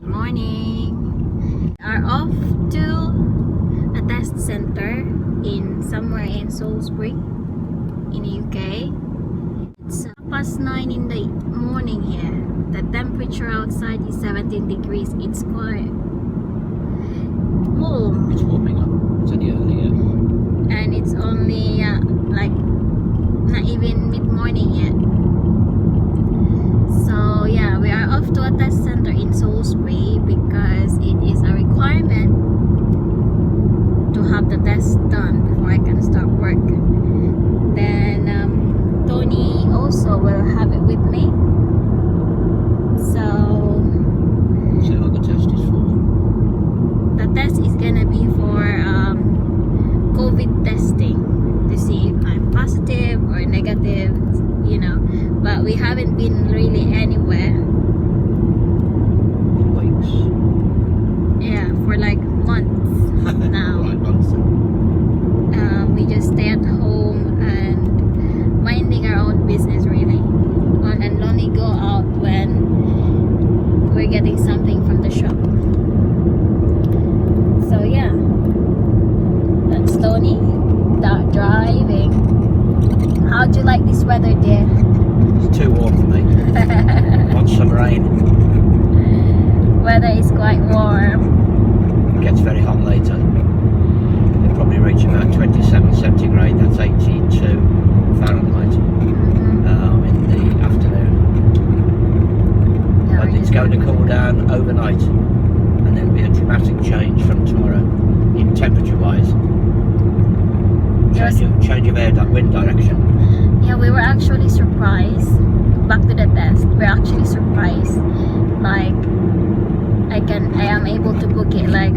Morning. We are off to a test center in somewhere in Salisbury in the UK. It's 9:30 in the morning here. The temperature outside is 17 degrees. It's quite warm. It's warming up. It's only early yet. And it's only like not even mid-morning yet. So yeah, we are off to a test center in Salisbury because it is a requirement to have the test done before I can start work. Then Tony also will have it with me. So what the test is for? the test is gonna be for COVID testing to see if I'm positive or negative, you know. But we haven't been really anywhere. Weeks. Yeah, for like months now. Right, months. We just stay at home and minding our own business really, and only go out when we're getting something from the shop. So yeah, that's Tony driving. How'd you like this weather, dear? It's too warm for me. Want some rain. Weather is quite warm. It gets very hot later. It'll probably reach about 27 centigrade. That's 82 Fahrenheit in the afternoon. Yeah, But it's going to cool down overnight, and there'll be a dramatic change from tomorrow in temperature-wise. Change of air wind direction. Yeah, we were actually surprised. Back to the test, we're actually surprised. Like, I am able to book it like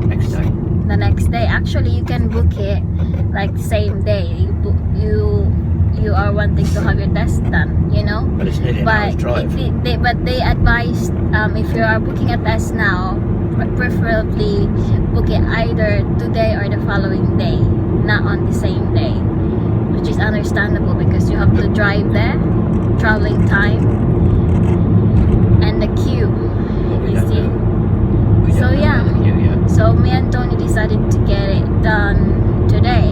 Next day. the next day. Actually, you can book it like same day. You are wanting to have your test done, you know. But it's nearly an hour's drive. They advised if you are booking a test now, preferably book it either today or the following day, not on the same day, which is understandable because you have to drive there, traveling time, and the queue. You see. So yeah, so me and Tony decided to get it done today.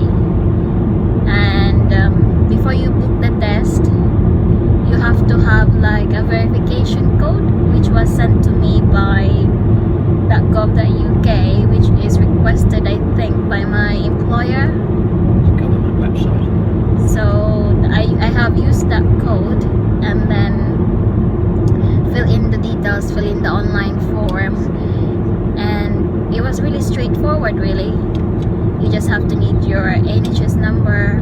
And before you book the test, you have to have like a verification code, which was sent to me by .gov.uk, which is requested, I think, by my employer. Government website. So I have used that code and then fill in the details, fill in the online form, and it was really straightforward really. You just have to need your NHS number,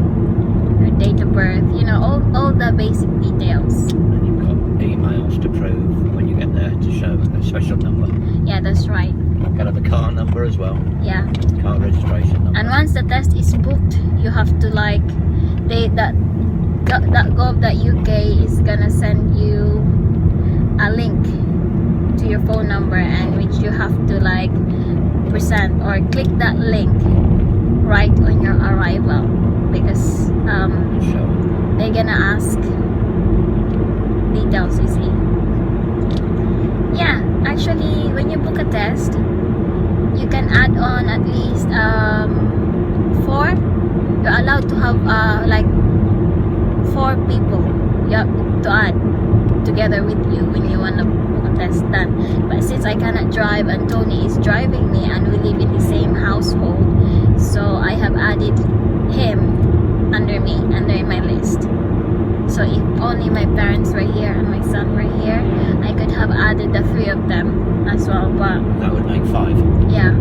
your date of birth, you know, all the basic details. And you've got emails to prove when you get there to show a special number. Yeah, that's right. Got to have a car number as well. Yeah. Car registration number. And once the test is booked, you have to like that .gov.uk is gonna send you a link to your phone number, and which you have to like present or click that link right on your arrival, because they're gonna ask details, you see. Yeah, actually when you book a test, you can add on at least 4. You're allowed to have like 4 people to add together with you when you want to book a test done. But since I cannot drive and Tony is driving me and we live in the same household, so I have added him under my list. So if only my parents were here and my son were here, I could have added the 3 of them as well, but that would make 5. yeah.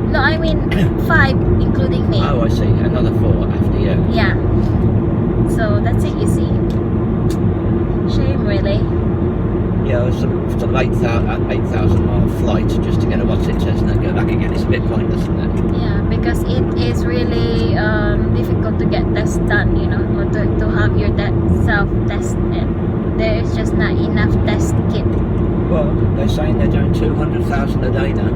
No, I mean 5 including me. Oh, I see. Another 4 after you. Yeah. So that's it, you see. Shame really. Yeah, it was sort of 8,000 mile flight just to get a what's it test and then go back again. It's a bit pointless, isn't it? Yeah, because it is really difficult to get tests done, you know, or to have your self-tested. There is just not enough test kit. Well, they're saying they're doing 200,000 a day now.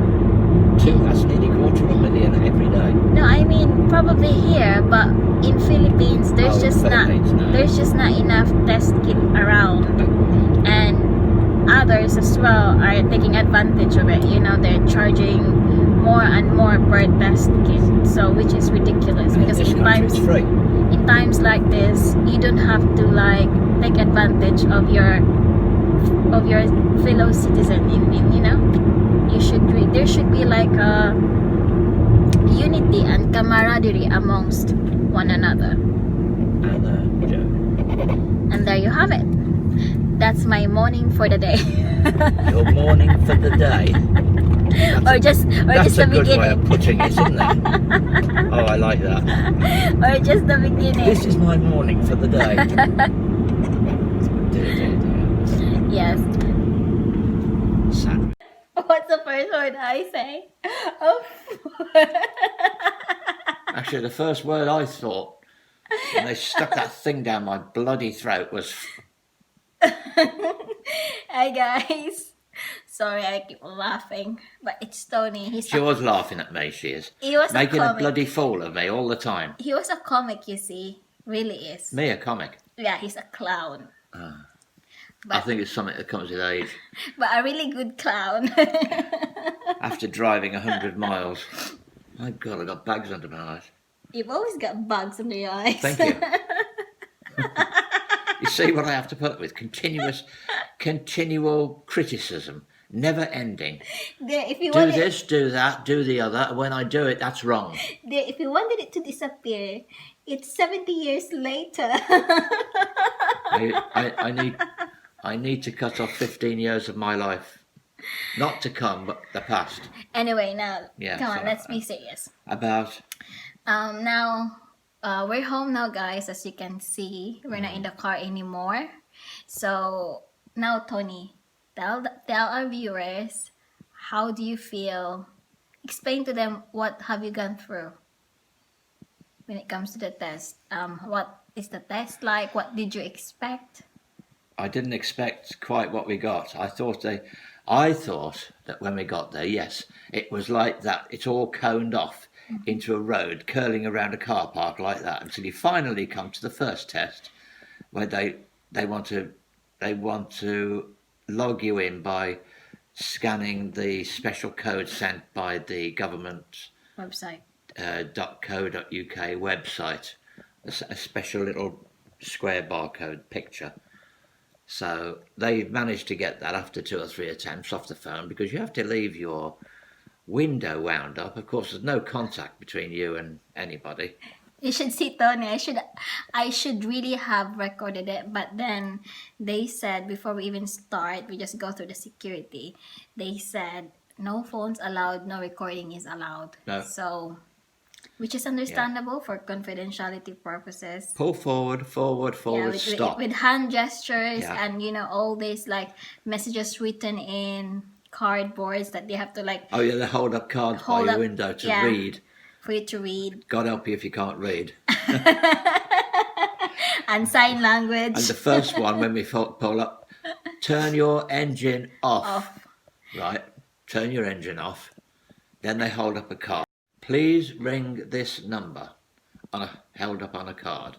That's nearly 250,000 every day. No, I mean probably here, but in Philippines there's just not enough test kit around. And others as well are taking advantage of it. You know, they're charging more and more per test kit, so which is ridiculous because This country is free. in times like this, you don't have to like take advantage of your fellow citizen. You know, there should be like a unity and camaraderie amongst one another. And there you have it. That's my morning for the day. Your morning for the day. Just the That's a good way beginning. of putting it, isn't it? Oh, I like that. Or just the beginning. This is my morning for the day. Dear. Yes. Sad. What's the first word I say? Oh. Actually, the first word I thought when they stuck that thing down my bloody throat was... Hi guys. Sorry, I keep laughing, but it's Tony. She was laughing at me, she is. He was making a a comic. bloody fool of me all the time. He was a comic, you see. Really is. Me, a comic? Yeah, he's a clown. I think it's something that comes with age. But a really good clown. After driving 100 miles. My God, I got bags under my eyes. You've always got bugs under your eyes. Thank you. You see what I have to put up with? Continual criticism. Never ending. If you Do wanted, this, do that, do the other. And when I do it, that's wrong. if you wanted it to disappear, it's 70 years later. I need to cut off 15 years of my life. Not to come, but the past. Anyway, now, Yeah, come on, so, let's be serious. About... Now, we're home now, guys. As you can see, we're not in the car anymore. So, now, Tony, tell our viewers, how do you feel? Explain to them what have you gone through when it comes to the test. What is the test like? What did you expect? I didn't expect quite what we got. I thought that when we got there, yes, it was like that. It's all coned off into a road, curling around a car park like that, until you finally come to the first test, where they want to log you in by scanning the special code sent by the government Website. .co.uk website, a special little square barcode picture. So they managed to get that after 2 or 3 attempts off the phone, because you have to leave your window wound up. Of course, there's no contact between you and anybody. You should see Tony. I should really have recorded it, but then they said before we even start, we just go through the security. They said no phones allowed, no recording is allowed. No. So, which is understandable for confidentiality purposes. Pull forward, stop. With hand gestures, Yeah. and all these like messages written in cardboards that they have to like Oh yeah, they hold up cards by your window to read. For you to read. God help you if you can't read. And sign language. And the first one, when we pull up, turn your engine off. Right, turn your engine off. Then they hold up a card. Please ring this number, held up on a card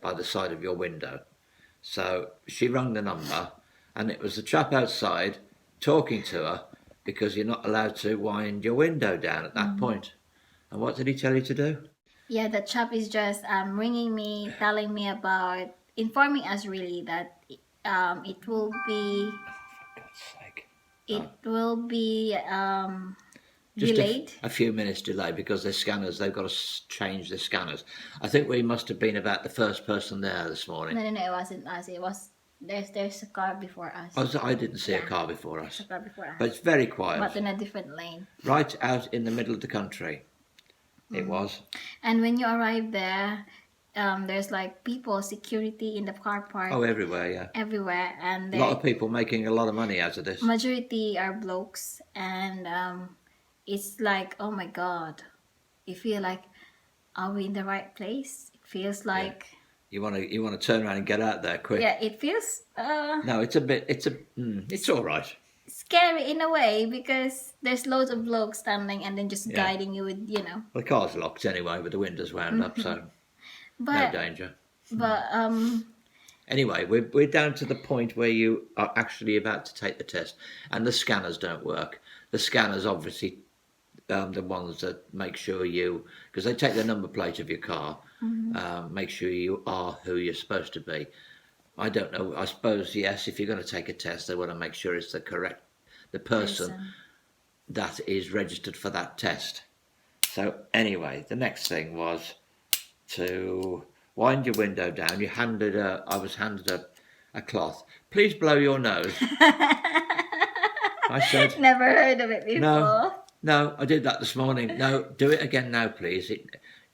by the side of your window. So she rang the number, and it was the chap outside talking to her, because you're not allowed to wind your window down at that point. And what did he tell you to do? Yeah, the chap is just ringing me, telling me about, informing us really that it will be, For God's sake. it will be Just delayed. a few minutes delay, because their scanners, they've got to change the scanners. I think we must have been about the first person there this morning. No, it wasn't us. It was, there's a car before us. I didn't see a car before us. A car before us. But it's very quiet. But in a different lane. Right out in the middle of the country. It was. And when you arrive there, there's like people, security in the car park. Oh, everywhere, yeah. Everywhere. And A lot of people making a lot of money out of this. majority are blokes, and it's like, oh my God, you feel like, are we in the right place? It feels like You want to turn around and get out there quick. yeah, it feels No, it's all right. scary in a way, because there's loads of blokes standing and then just Yeah. guiding you with Well, the car's locked anyway, with the windows wound up, so no but danger. but Anyway, we're down to the point where you are actually about to take the test, and the scanners don't work. The scanners, obviously, the ones that make sure you, because they take the number plate of your car, make sure you are who you're supposed to be. I don't know. I suppose yes. If you're going to take a test, they want to make sure it's the person that is registered for that test. So anyway, the next thing was to wind your window down. I was handed a cloth. Please blow your nose. I said, Never heard of it before. No, I did that this morning. No, do it again now, please.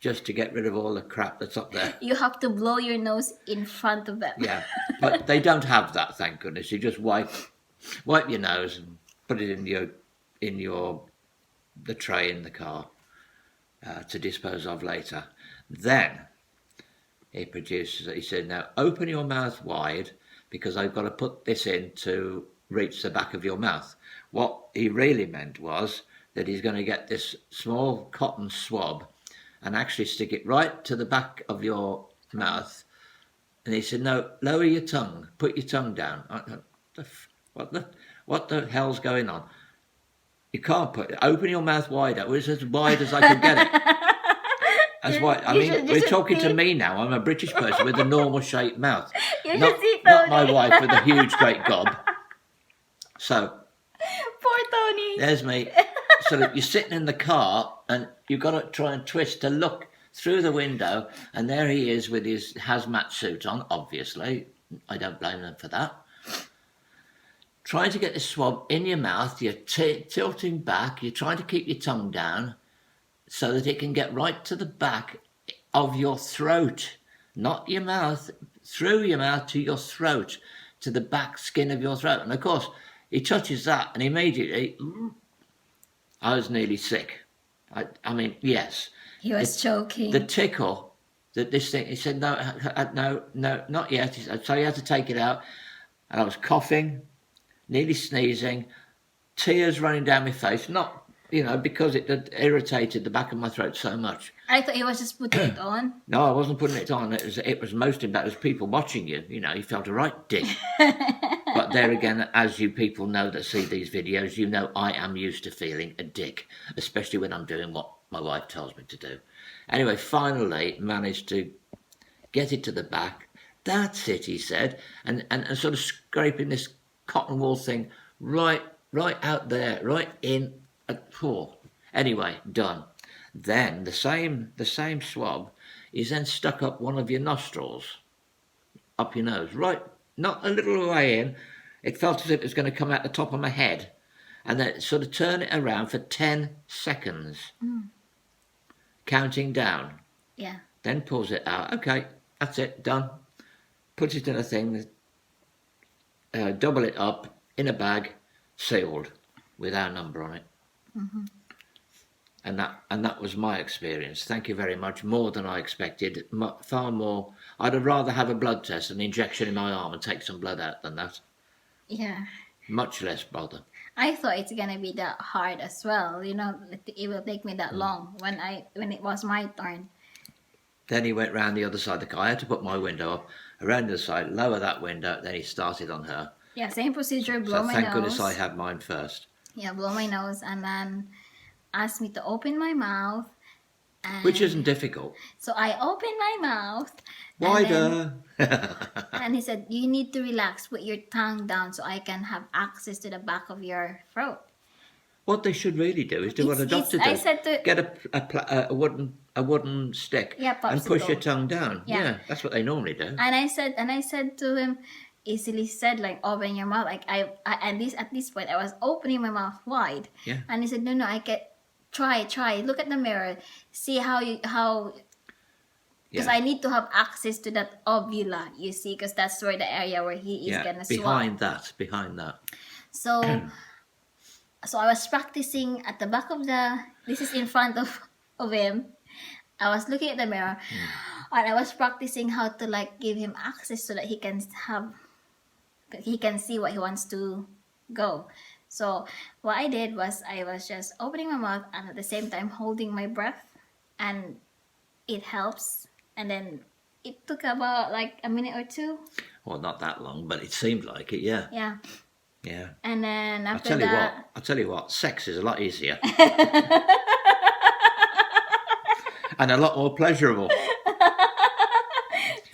Just to get rid of all the crap that's up there. You have to blow your nose in front of them. Yeah, but they don't have that, thank goodness. You just wipe your nose and put it in the tray in the car to dispose of later. Then he said, now open your mouth wide because I've got to put this in to reach the back of your mouth. What he really meant was that he's going to get this small cotton swab and actually stick it right to the back of your mouth. And he said, no, lower your tongue, put your tongue down. What the hell's going on? You can't open your mouth wider. It was as wide as I could get it. As wide. I mean, we're talking to me now. I'm a British person with a normal shaped mouth. Not my wife with a huge, great gob. So, poor Tony. There's me. So that you're sitting in the car and you've got to try and twist to look through the window, and there he is with his hazmat suit on, obviously. I don't blame them for that. Trying to get the swab in your mouth, you're tilting back, you're trying to keep your tongue down so that it can get right to the back of your throat, not your mouth, through your mouth to your throat, to the back skin of your throat. And of course, he touches that and immediately, I was nearly sick. I mean, yes. He was choking. The tickle that this thing, he said, no, not yet. So he had to take it out. And I was coughing, nearly sneezing, tears running down my face, not, because it had irritated the back of my throat so much. I thought he was just putting it on. No, I wasn't putting it on. It was most about as people watching you. You felt a right dick. But there again, as you people know that see these videos, I am used to feeling a dick, especially when I'm doing what my wife tells me to do. Anyway, finally managed to get it to the back. That's it, he said, and sort of scraping this cotton wool thing right out there, right in at poor. Anyway, done. Then the same swab is then stuck up one of your nostrils, up your nose, right, not a little way in. It felt as if it was going to come out the top of my head, and then sort of turn it around for 10 seconds, counting down. Yeah. Then pulls it out. Okay, that's it, done. Puts it in a thing, double it up in a bag, sealed, with our number on it. Mm-hmm. And that was my experience. Thank you very much. More than I expected. Far more. I'd have rather have a blood test, an injection in my arm, and take some blood out than that. Yeah. Much less bother. I thought it's gonna be that hard as well. It will take me that long when it was my turn. Then he went round the other side of the car. I had to put my window up, around the side, lower that window. Then he started on her. Yeah, same procedure. Blow my nose. Thank goodness I had mine first. Yeah, blow my nose and then asked me to open my mouth. Which isn't difficult. So I opened my mouth. Wider. And he said, you need to relax, put your tongue down so I can have access to the back of your throat. What they should really do is do what a doctor does. I said to get a wooden stick and push your tongue down. Yeah, that's what they normally do. And I said to him, easily said, like, open your mouth. Like at this point I was opening my mouth wide. Yeah. And he said, no, I get try. Look at the mirror. See how because I need to have access to that uvula, you see, because that's where the area where he is gonna swab. Behind that. So I was practicing at the back of this is in front of him. I was looking at the mirror and I was practicing how to like give him access so that he can see what he wants to go. So what I did was I was just opening my mouth and at the same time holding my breath, and it helps. And then it took about like a minute or two. Well, not that long, but it seemed like it. Yeah. Yeah. Yeah. And then I'll after that, tell you what, sex is a lot easier and a lot more pleasurable.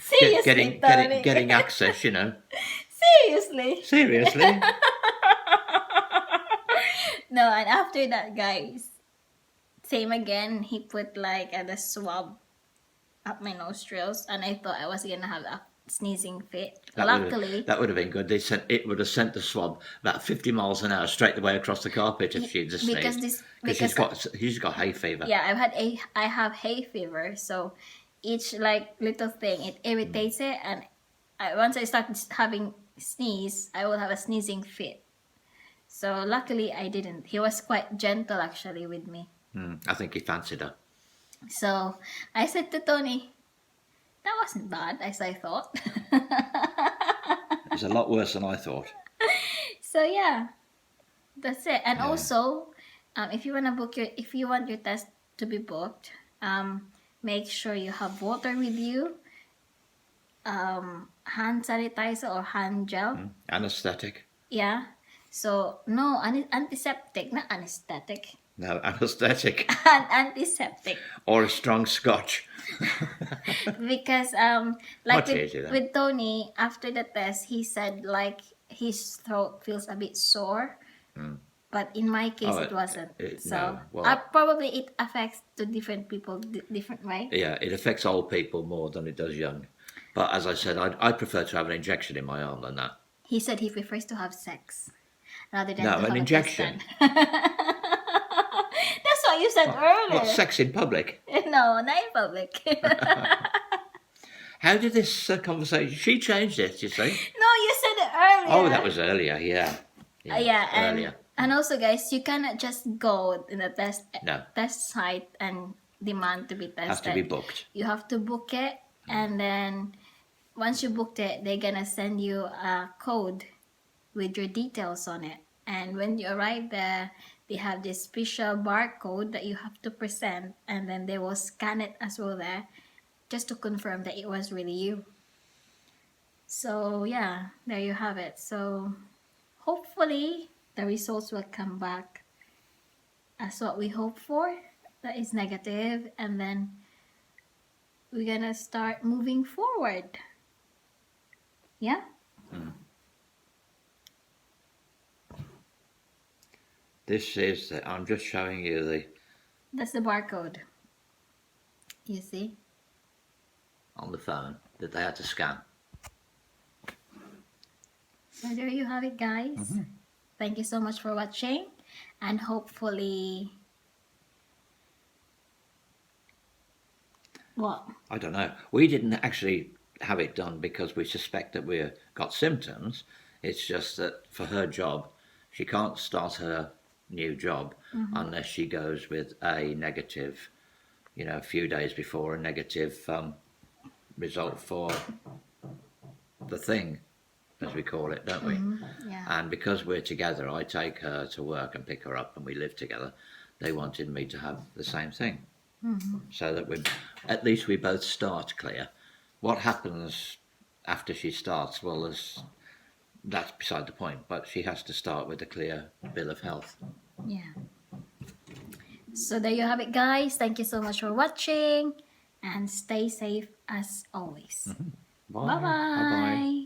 seriously, Tony. Getting access, you know. Seriously. Seriously. No, and after that, guys, same again. He put like the swab up my nostrils, and I thought I was gonna have a sneezing fit. Luckily, that would have been good. It would have sent the swab about 50 miles an hour straight the way across the carpet if she'd just sneezed. Because she's got hay fever. Yeah, I have hay fever, so each like little thing it irritates it, and once I start having sneeze, I will have a sneezing fit. So luckily I didn't. He was quite gentle actually with me. I think he fancied her. So I said to Tony, that wasn't bad as I thought. It's a lot worse than I thought. So yeah, that's it. And Yeah. also, if you want your test to be booked, make sure you have water with you, hand sanitizer or hand gel. Anesthetic. Yeah. So no antiseptic, not anesthetic. No, anesthetic. Antiseptic. Or a strong scotch. Because Much easier then. with Tony, after the test, he said like his throat feels a bit sore. But in my case, it wasn't. So probably it affects to different people different way. Yeah, it affects old people more than it does young. But as I said, I prefer to have an injection in my arm than that. He said he prefers to have sex rather than No, to have an injection. That's what you said earlier. What, sex in public? No, not in public. How did this conversation... She changed it, you see. No, you said it earlier. Oh, that was earlier, yeah. Yeah, and also, guys, you cannot just go in the test site and demand to be tested. Has to be booked. You have to book it, and then once you booked it, they're gonna send you a code with your details on it. And when you arrive there, they have this special barcode that you have to present, and then they will scan it as well there, just to confirm that it was really you. So yeah, there you have it. So hopefully the results will come back as what we hope for, that is negative, and then we're gonna start moving forward. Yeah. This is I'm just showing you That's the barcode. You see? on the phone that they had to scan. So there you have it, guys. Thank you so much for watching, and hopefully... What? I don't know. We didn't actually have it done because we suspect that we've got symptoms. It's just that for her job, she can't start her new job unless she goes with a negative, a few days before, a negative result for the thing, as we call it, don't we? Yeah. And because we're together, I take her to work and pick her up and we live together. They wanted me to have the same thing. So that at least we both start clear. What happens after she starts, well, that's beside the point, but she has to start with a clear bill of health. Yeah. So there you have it, guys. Thank you so much for watching, and stay safe as always. Bye. Bye-bye. Bye-bye.